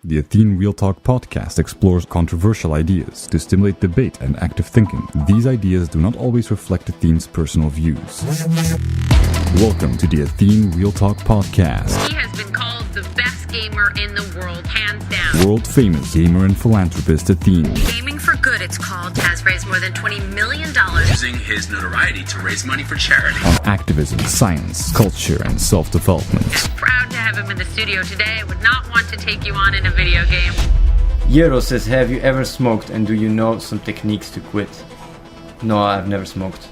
The Athene Real Talk Podcast explores controversial ideas to stimulate debate and active thinking. These ideas do not always reflect Athene's personal views. Welcome to the Athene Real Talk Podcast. He has been called the best gamer in the world, hands down. World-famous gamer and philanthropist Athene. Gaming for Good, it's called, has raised more than $20 million. Using his notoriety to raise money for charity. On activism, science, culture, and self-development. Proud to have him in the studio today. Would not want to take you on in a video game. Yero says, have you ever smoked and do you know some techniques to quit? No, I've never smoked.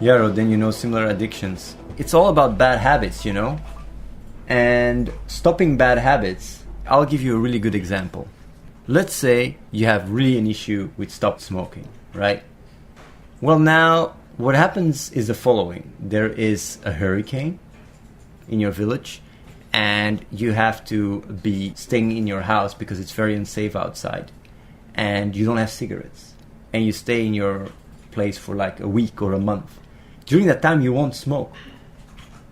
Yero, then you know similar addictions. It's all about bad habits, you know? And stopping bad habits, I'll give you a really good example. Let's say you have really an issue with stop smoking, right? Well, now what happens is the following. There is a hurricane in your village and you have to be staying in your house because it's very unsafe outside and you don't have cigarettes and you stay in your place for like a week or a month. During that time you won't smoke.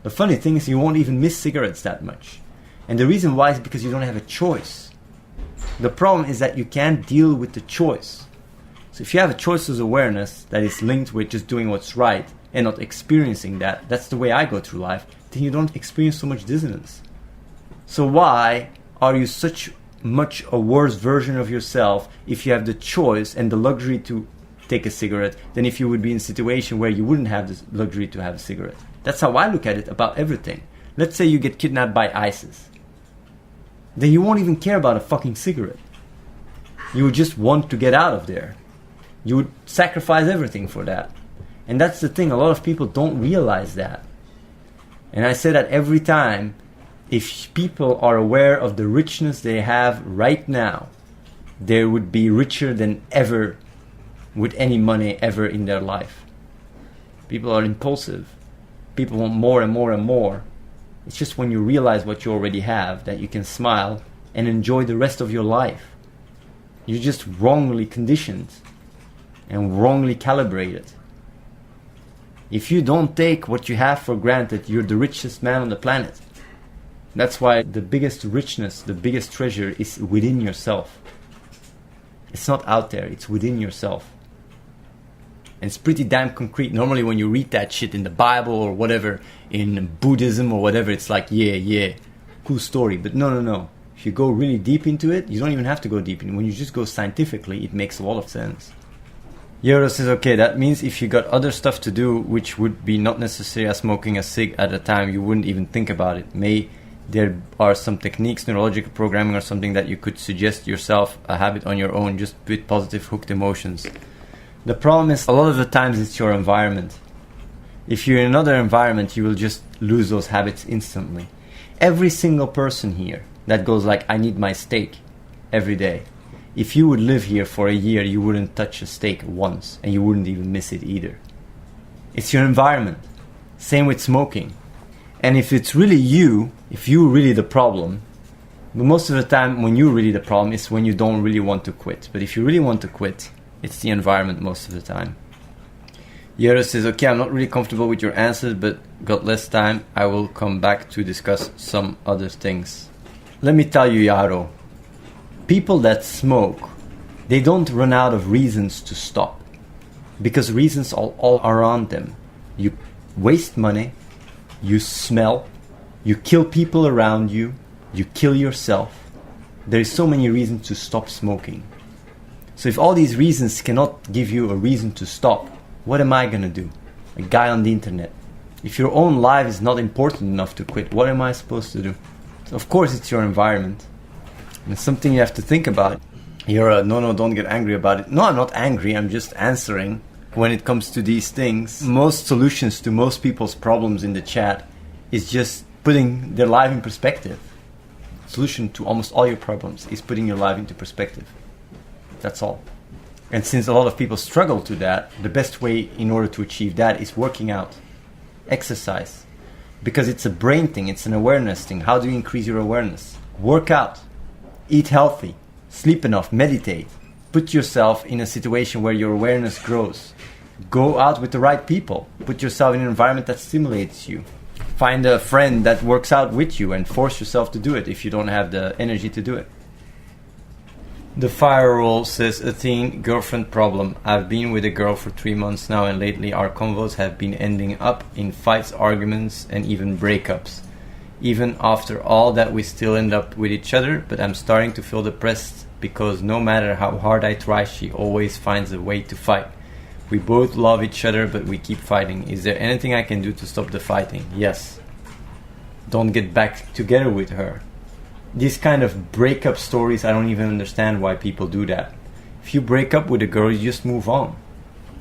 The funny thing is you won't even miss cigarettes that much. And the reason why is because you don't have a choice. The problem is that you can't deal with the choice. So if you have a choiceless awareness that is linked with just doing what's right and not experiencing that, that's the way I go through life, then you don't experience so much dissonance. So why are you such much a worse version of yourself if you have the choice and the luxury to take a cigarette than if you would be in a situation where you wouldn't have the luxury to have a cigarette? That's how I look at it about everything. Let's say you get kidnapped by ISIS. Then you won't even care about a fucking cigarette. You would just want to get out of there. You would sacrifice everything for that. And that's the thing, a lot of people don't realize that. And I say that every time, if people are aware of the richness they have right now, they would be richer than ever with any money ever in their life. People are impulsive. People want more and more and more. It's just when you realize what you already have that you can smile and enjoy the rest of your life. You're just wrongly conditioned and wrongly calibrated. If you don't take what you have for granted, you're the richest man on the planet. That's why the biggest richness, the biggest treasure is within yourself. It's not out there, it's within yourself. And it's pretty damn concrete. Normally when you read that shit in the Bible or whatever, in Buddhism or whatever, it's like, yeah, cool story. But no. If you go really deep into it, you don't even have to go deep in it. When you just go scientifically, it makes a lot of sense. Yero says, okay, that means if you got other stuff to do, which would be not necessary as smoking a cig at a time, you wouldn't even think about it. There are some techniques, neurological programming or something that you could suggest yourself a habit on your own, just with positive hooked emotions. The problem is, a lot of the times it's your environment. If you're in another environment, you will just lose those habits instantly. Every single person here that goes like, I need my steak every day. If you would live here for a year, you wouldn't touch a steak once, and you wouldn't even miss it either. It's your environment. Same with smoking. And if it's really you, if you're really the problem, but most of the time when you're really the problem is when you don't really want to quit. But if you really want to quit, it's the environment most of the time. Yero says, okay, I'm not really comfortable with your answers, but got less time. I will come back to discuss some other things. Let me tell you, Yaro, people that smoke, they don't run out of reasons to stop. Because reasons are all around them. You waste money, you smell, you kill people around you, you kill yourself. There's so many reasons to stop smoking. So if all these reasons cannot give you a reason to stop, what am I gonna do? A guy on the internet. If your own life is not important enough to quit, what am I supposed to do? So of course it's your environment. And it's something you have to think about. No, don't get angry about it. No, I'm not angry, I'm just answering. When it comes to these things, most solutions to most people's problems in the chat is just putting their life in perspective. Solution to almost all your problems is putting your life into perspective. That's all. And since a lot of people struggle to that, the best way in order to achieve that is working out, exercise. Because it's a brain thing, it's an awareness thing. How do you increase your awareness? Work out, eat healthy, sleep enough, meditate. Put yourself in a situation where your awareness grows. Go out with the right people. Put yourself in an environment that stimulates you. Find a friend that works out with you and force yourself to do it if you don't have the energy to do it. The fire roll says, Athene, girlfriend problem. I've been with a girl for 3 months now, and lately our convos have been ending up in fights, arguments, and even breakups. Even after all that, we still end up with each other, but I'm starting to feel depressed because no matter how hard I try, she always finds a way to fight. We both love each other, but we keep fighting. Is there anything I can do to stop the fighting? Yes. Don't get back together with her. These kind of breakup stories, I don't even understand why people do that. If you break up with a girl, you just move on.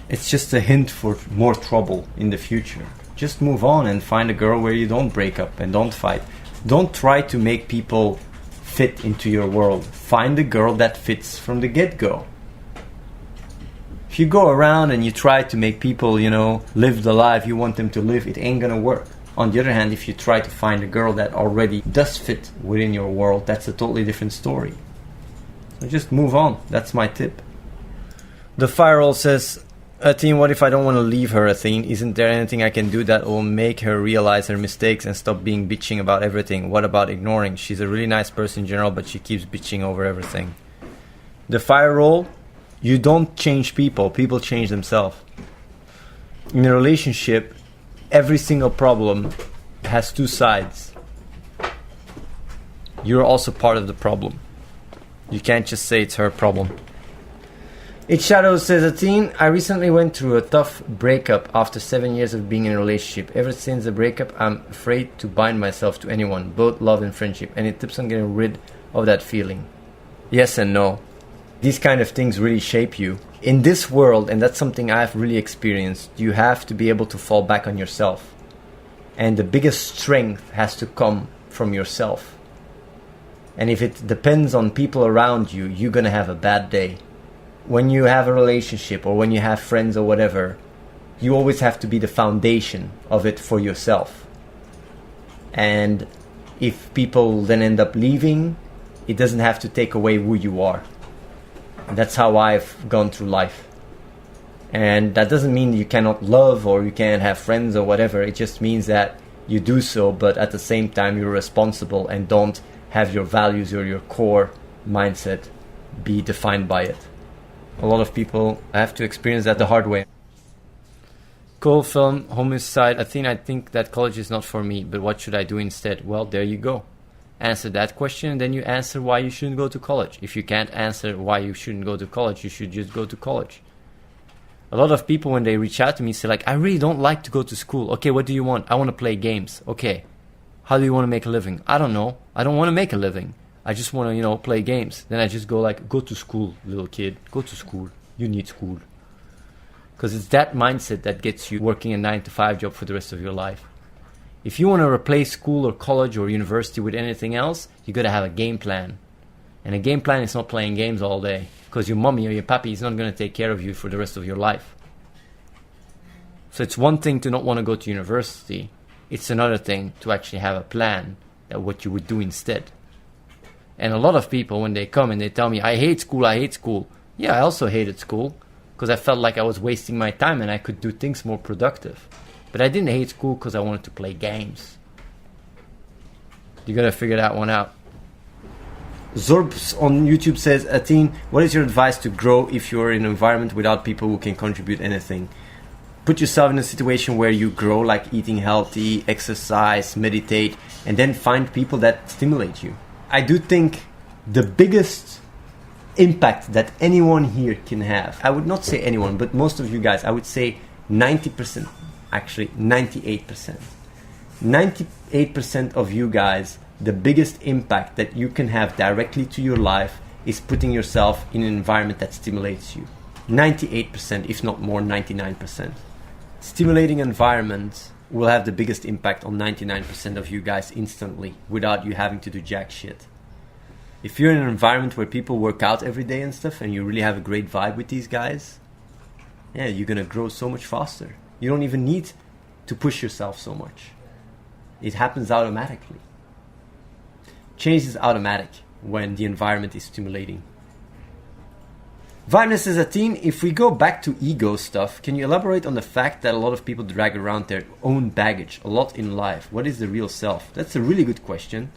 It's just a hint for more trouble in the future. Just move on and find a girl where you don't break up and don't fight. Don't try to make people fit into your world. Find a girl that fits from the get-go. If you go around and you try to make people, live the life you want them to live, it ain't gonna work. On the other hand, if you try to find a girl that already does fit within your world, that's a totally different story. So just move on. That's my tip. The Firewall says, Athene, what if I don't want to leave her, Athene? Isn't there anything I can do that will make her realize her mistakes and stop being bitching about everything? What about ignoring? She's a really nice person in general, but she keeps bitching over everything. The Firewall, you don't change people. People change themselves. In a relationship, every single problem has two sides. You're also part of the problem. You can't just say it's her problem. It Shadows says, Athene, I recently went through a tough breakup after 7 years of being in a relationship. Ever since the breakup, I'm afraid to bind myself to anyone, both love and friendship. Any tips on getting rid of that feeling? Yes and no. These kind of things really shape you. In this world, and that's something I've really experienced, you have to be able to fall back on yourself. And the biggest strength has to come from yourself. And if it depends on people around you, you're going to have a bad day. When you have a relationship or when you have friends or whatever, you always have to be the foundation of it for yourself. And if people then end up leaving, it doesn't have to take away who you are. That's how I've gone through life. And that doesn't mean you cannot love or you can't have friends or whatever. It just means that you do so, but at the same time you're responsible and don't have your values or your core mindset be defined by it. A lot of people have to experience that the hard way. Cool film, homicide. Athene, I think that college is not for me, but what should I do instead? Well, there you go. Answer that question, and then you answer why you shouldn't go to college. If you can't answer why you shouldn't go to college, you should just go to college. A lot of people, when they reach out to me, say like, I really don't like to go to school. Okay, what do you want? I want to play games. Okay, how do you want to make a living? I don't know. I don't want to make a living. I just want to, play games. Then I just go like, go to school, little kid. Go to school. You need school. Because it's that mindset that gets you working a 9-to-5 job for the rest of your life. If you want to replace school or college or university with anything else, you got to have a game plan. And a game plan is not playing games all day. Because your mommy or your papi is not going to take care of you for the rest of your life. So it's one thing to not want to go to university. It's another thing to actually have a plan that what you would do instead. And a lot of people, when they come and they tell me, I hate school. Yeah, I also hated school because I felt like I was wasting my time and I could do things more productive. But I didn't hate school because I wanted to play games. You got to figure that one out. Zorbs on YouTube says, Athene, what is your advice to grow if you're in an environment without people who can contribute anything? Put yourself in a situation where you grow, like eating healthy, exercise, meditate, and then find people that stimulate you. I do think the biggest impact that anyone here can have, I would not say anyone, but most of you guys, I would say 90%, actually 98%. 98% of you guys, the biggest impact that you can have directly to your life is putting yourself in an environment that stimulates you. 98%, if not more, 99%. Stimulating environments will have the biggest impact on 99% of you guys instantly without you having to do jack shit. If you're in an environment where people work out every day and stuff and you really have a great vibe with these guys, yeah, you're gonna grow so much faster. You don't even need to push yourself so much. It happens automatically. Change is automatic when the environment is stimulating. Vibeness says, Athene, if we go back to ego stuff, can you elaborate on the fact that a lot of people drag around their own baggage a lot in life? What is the real self? That's a really good question.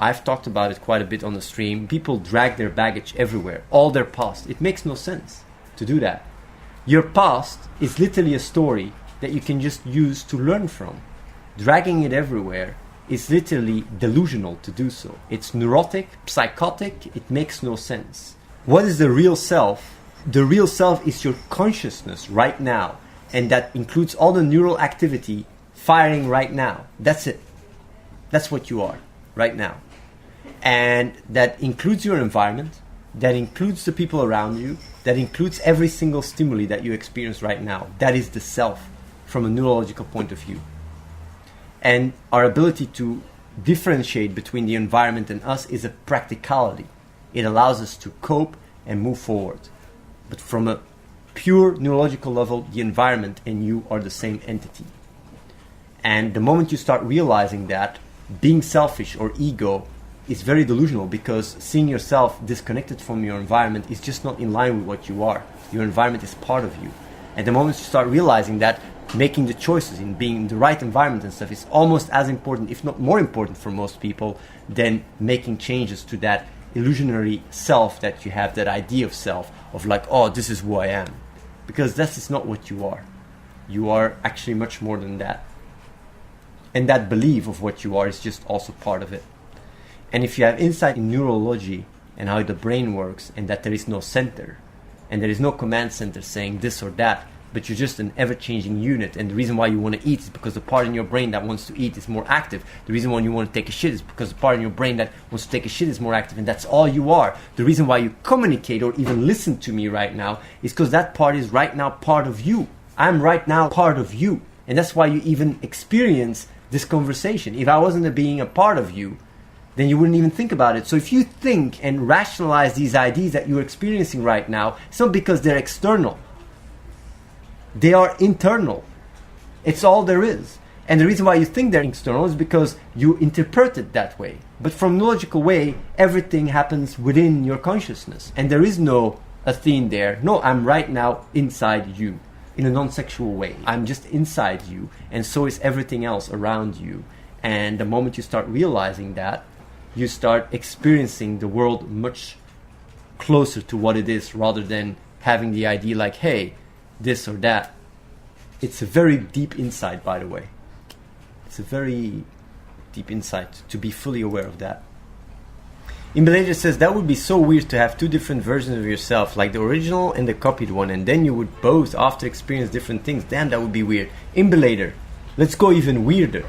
I've talked about it quite a bit on the stream. People drag their baggage everywhere, all their past. It makes no sense to do that. Your past is literally a story that you can just use to learn from. Dragging it everywhere is literally delusional to do so. It's neurotic, psychotic, it makes no sense. What is the real self? The real self is your consciousness right now, and that includes all the neural activity firing right now. That's it. That's what you are right now. And that includes your environment, that includes the people around you, that includes every single stimuli that you experience right now. That is the self from a neurological point of view. And our ability to differentiate between the environment and us is a practicality. It allows us to cope and move forward. But from a pure neurological level, the environment and you are the same entity. And the moment you start realizing that, being selfish or ego is very delusional, because seeing yourself disconnected from your environment is just not in line with what you are. Your environment is part of you. And the moment you start realizing that, making the choices in being in the right environment and stuff is almost as important, if not more important for most people, than making changes to that illusionary self that you have, that idea of self, of like, oh, this is who I am. Because that is not what you are. You are actually much more than that. And that belief of what you are is just also part of it. And if you have insight in neurology and how the brain works, and that there is no center, and there is no command center saying this or that, but you're just an ever-changing unit, and the reason why you want to eat is because the part in your brain that wants to eat is more active. The reason why you want to take a shit is because the part in your brain that wants to take a shit is more active, and that's all you are. The reason why you communicate or even listen to me right now is because that part is right now part of you. I'm right now part of you, and that's why you even experience this conversation. If I wasn't being a part of you, then you wouldn't even think about it. So if you think and rationalize these ideas that you're experiencing right now, it's not because they're external. They are internal. It's all there is. And the reason why you think they're external is because you interpret it that way. But from a logical way, everything happens within your consciousness. And there is no Athene there. No, I'm right now inside you in a non-sexual way. I'm just inside you, and so is everything else around you. And the moment you start realizing that, you start experiencing the world much closer to what it is, rather than having the idea like, hey, this or that. It's a very deep insight, by the way. It's a very deep insight to be fully aware of that. Imbelager says, that would be so weird to have two different versions of yourself, like the original and the copied one, and then you would both after experience different things. Damn, that would be weird. Imbelager, let's go even weirder.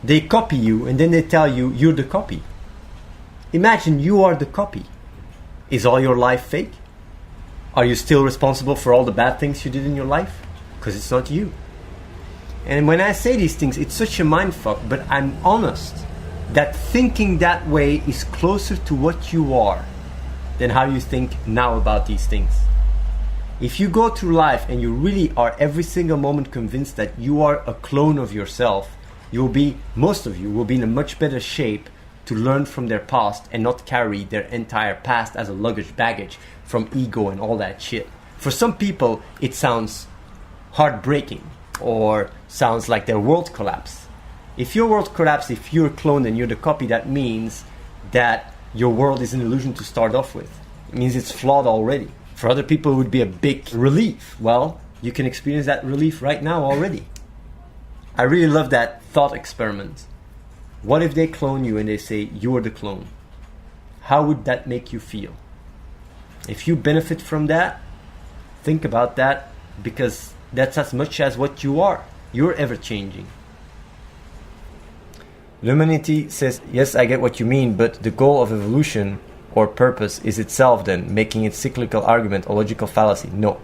They copy you and then they tell you you're the copy. Imagine you are the copy. Is all your life fake? Are you still responsible for all the bad things you did in your life? Because it's not you. And when I say these things, it's such a mindfuck, but I'm honest that thinking that way is closer to what you are than how you think now about these things. If you go through life and you really are every single moment convinced that you are a clone of yourself, most of you will be in a much better shape to learn from their past and not carry their entire past as a luggage baggage from ego and all that shit. For some people, it sounds heartbreaking or sounds like their world collapsed. If your world collapses, if you're a clone and you're the copy, that means that your world is an illusion to start off with. It means it's flawed already. For other people, it would be a big relief. Well, you can experience that relief right now already. I really love that thought experiment. What if they clone you and they say you're the clone? How would that make you feel? If you benefit from that, think about that, because that's as much as what you are. You're ever changing. Luminity says, yes, I get what you mean, but the goal of evolution or purpose is itself then, making it cyclical argument a logical fallacy. No.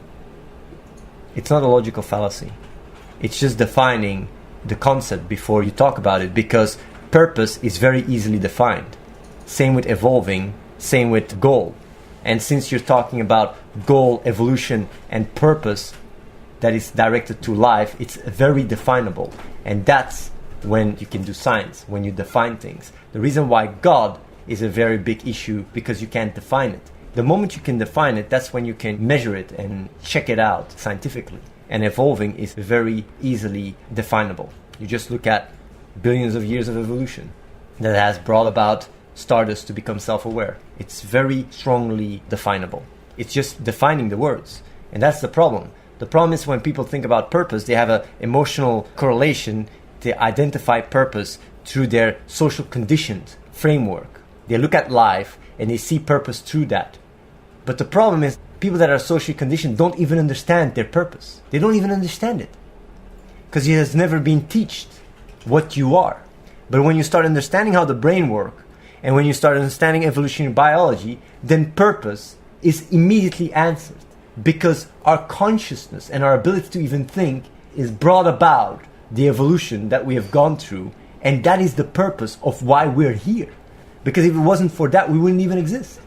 It's not a logical fallacy. It's just defining the concept before you talk about it, because purpose is very easily defined. Same with evolving, same with goal. And since you're talking about goal, evolution, and purpose that is directed to life, it's very definable. And that's when you can do science, when you define things. The reason why God is a very big issue, because you can't define it. The moment you can define it, that's when you can measure it and check it out scientifically. And evolving is very easily definable. You just look at billions of years of evolution that has brought about stardust to become self-aware. It's very strongly definable. It's just defining the words. And that's the problem. The problem is when people think about purpose, they have an emotional correlation to identify purpose through their social conditioned framework. They look at life and they see purpose through that. But the problem is people that are socially conditioned don't even understand their purpose. They don't even understand it. Because it has never been taught what you are. But when you start understanding how the brain works, and when you start understanding evolutionary biology, then purpose is immediately answered. Because our consciousness and our ability to even think is brought about the evolution that we have gone through. And that is the purpose of why we're here. Because if it wasn't for that, we wouldn't even exist.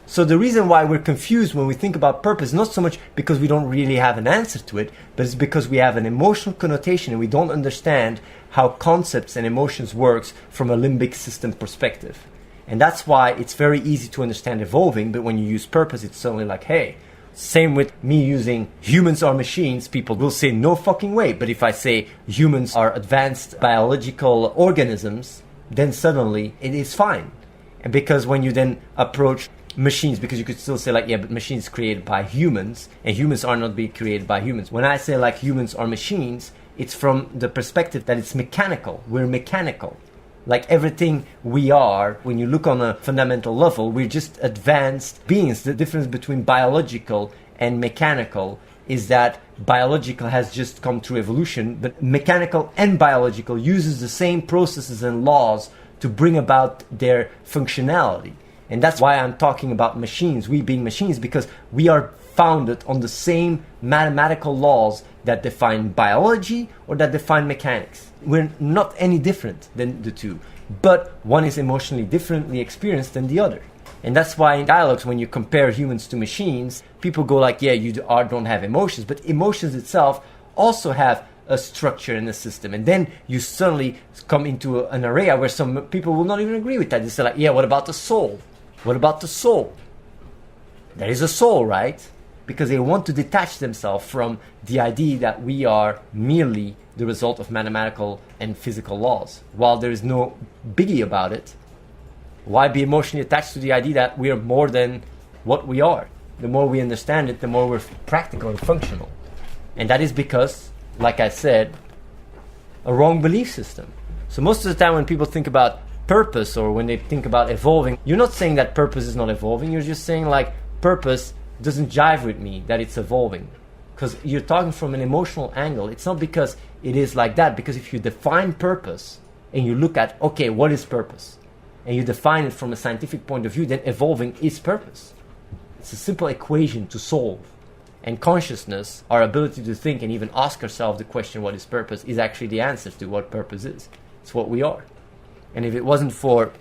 So the reason why we're confused when we think about purpose, not so much because we don't really have an answer to it, but it's because we have an emotional connotation and we don't understand how concepts and emotions works from a limbic system perspective. And that's why it's very easy to understand evolving, but when you use purpose, it's suddenly like, hey, same with me using humans are machines, people will say no fucking way. But if I say humans are advanced biological organisms, then suddenly it is fine. And because when you then approach machines, because you could still say like, yeah, but machines created by humans, and humans are not being created by humans. When I say like humans are machines, it's from the perspective that it's mechanical. We're mechanical. Like everything we are, when you look on a fundamental level, we're just advanced beings. The difference between biological and mechanical is that biological has just come through evolution, but mechanical and biological uses the same processes and laws to bring about their functionality. And that's why I'm talking about machines, we being machines, because we are founded on the same mathematical laws that define biology or that define mechanics. We're not any different than the two, but one is emotionally differently experienced than the other. And that's why in dialogues, when you compare humans to machines, people go like, yeah, you don't have emotions, but emotions itself also have a structure in the system. And then you suddenly come into an area where some people will not even agree with that. They say like, yeah, what about the soul? What about the soul? There is a soul, right? Because they want to detach themselves from the idea that we are merely the result of mathematical and physical laws. While there is no biggie about it, why be emotionally attached to the idea that we are more than what we are? The more we understand it, the more we're practical and functional. And that is because, like I said, a wrong belief system. So most of the time when people think about purpose or when they think about evolving, you're not saying that purpose is not evolving. You're just saying like purpose doesn't jive with me that it's evolving. Because you're talking from an emotional angle. It's not because it is like that. Because if you define purpose and you look at, okay, what is purpose? And you define it from a scientific point of view, then evolving is purpose. It's a simple equation to solve. And consciousness, our ability to think and even ask ourselves the question, what is purpose, is actually the answer to what purpose is. It's what we are. And if it wasn't for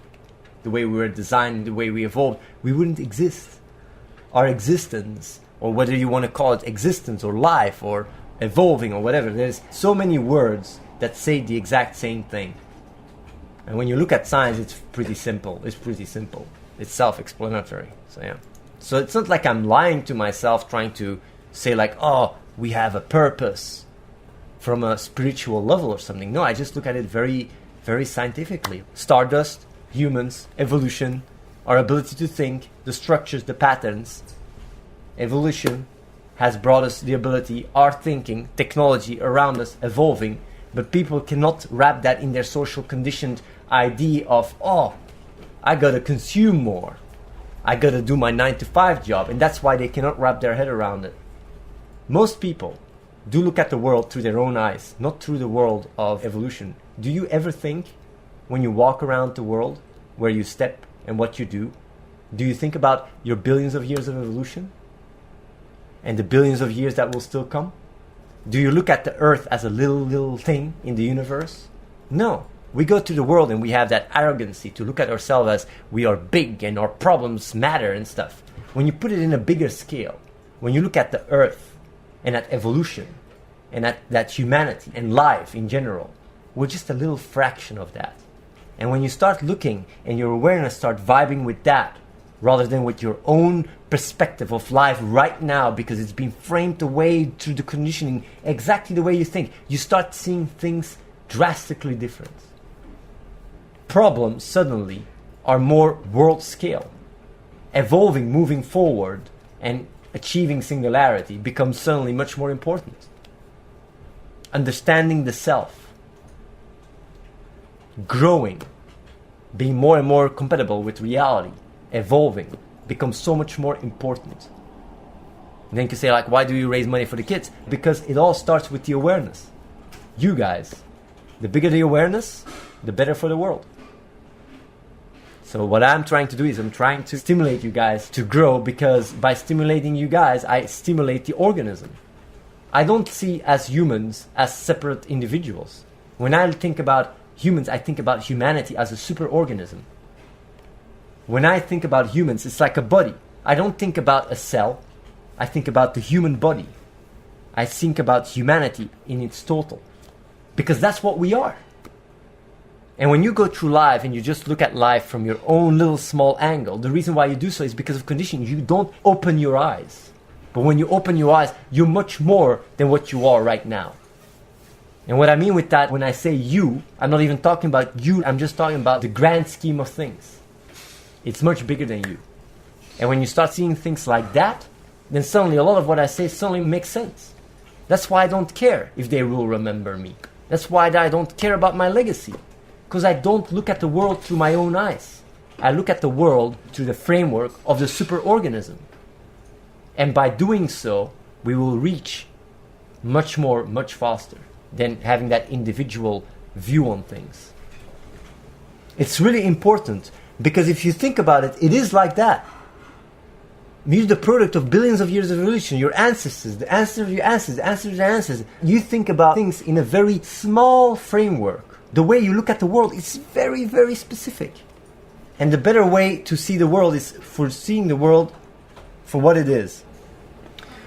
the way we were designed, the way we evolved, we wouldn't exist. Our existence, or whether you want to call it existence or life or evolving or whatever, there's so many words that say the exact same thing. And when you look at science, it's pretty simple. It's self-explanatory. So yeah. So it's not like I'm lying to myself trying to say like, oh, we have a purpose from a spiritual level or something. No, I just look at it very, very scientifically. Stardust, humans, evolution, our ability to think, the structures, the patterns. Evolution has brought us the ability, our thinking, technology around us evolving, but people cannot wrap that in their social conditioned idea of, oh, I gotta consume more. I gotta do my 9-to-5 job, and that's why they cannot wrap their head around it. Most people do look at the world through their own eyes, not through the world of evolution. Do you ever think, when you walk around the world, where you step and what you do you think about your billions of years of evolution? And the billions of years that will still come? Do you look at the earth as a little thing in the universe? No. We go to the world and we have that arrogancy to look at ourselves as we are big and our problems matter and stuff. When you put it in a bigger scale, when you look at the earth and at evolution and at that humanity and life in general, we're just a little fraction of that. And when you start looking and your awareness start vibing with that, rather than with your own perspective of life right now, because it's been framed away through the conditioning exactly the way you think, you start seeing things drastically different. Problems suddenly are more world scale. Evolving, moving forward, and achieving singularity becomes suddenly much more important. Understanding the self, growing, being more and more compatible with reality, evolving, becomes so much more important. And then you can say, like, why do you raise money for the kids? Because it all starts with the awareness. You guys, the bigger the awareness, the better for the world. So what I'm trying to do is I'm trying to stimulate you guys to grow, because by stimulating you guys, I stimulate the organism. I don't see as humans as separate individuals. When I think about humans, I think about humanity as a superorganism. When I think about humans, it's like a body. I don't think about a cell. I think about the human body. I think about humanity in its total. Because that's what we are. And when you go through life and you just look at life from your own little small angle, the reason why you do so is because of conditioning. You don't open your eyes. But when you open your eyes, you're much more than what you are right now. And what I mean with that, when I say you, I'm not even talking about you. I'm just talking about the grand scheme of things. It's much bigger than you. And when you start seeing things like that, then suddenly a lot of what I say suddenly makes sense. That's why I don't care if they will remember me. That's why I don't care about my legacy. Because I don't look at the world through my own eyes. I look at the world through the framework of the superorganism. And by doing so, we will reach much more, much faster than having that individual view on things. It's really important, because if you think about it, it is like that. You're the product of billions of years of evolution. Your ancestors, the ancestors of your ancestors, the ancestors of your ancestors. You think about things in a very small framework. The way you look at the world is very, very specific. And the better way to see the world is for seeing the world for what it is.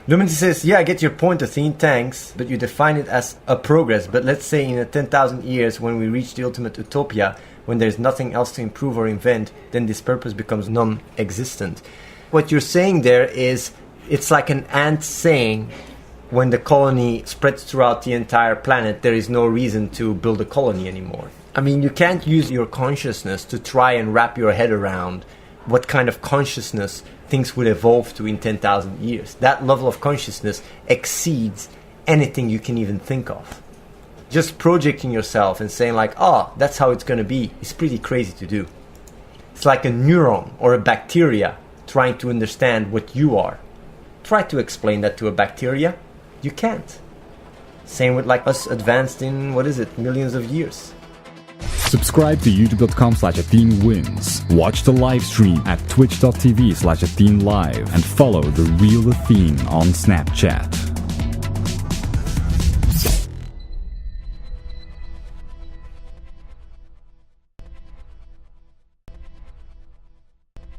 Luminity says, yeah, I get your point, Athene, thanks, but you define it as a progress. But let's say in 10,000 years, when we reach the ultimate utopia, when there's nothing else to improve or invent, then this purpose becomes non-existent. What you're saying there is, it's like an ant saying, when the colony spreads throughout the entire planet, there is no reason to build a colony anymore. I mean, you can't use your consciousness to try and wrap your head around what kind of consciousness things would evolve to in 10,000 years. That level of consciousness exceeds anything you can even think of. Just projecting yourself and saying like, oh, that's how it's going to be, is pretty crazy to do. It's like a neuron or a bacteria trying to understand what you are. Try to explain that to a bacteria. You can't. Same with like us advanced in, millions of years. Subscribe to youtube.com/AtheneWins. Watch the live stream at twitch.tv/AtheneLive and follow The Real Athene on Snapchat.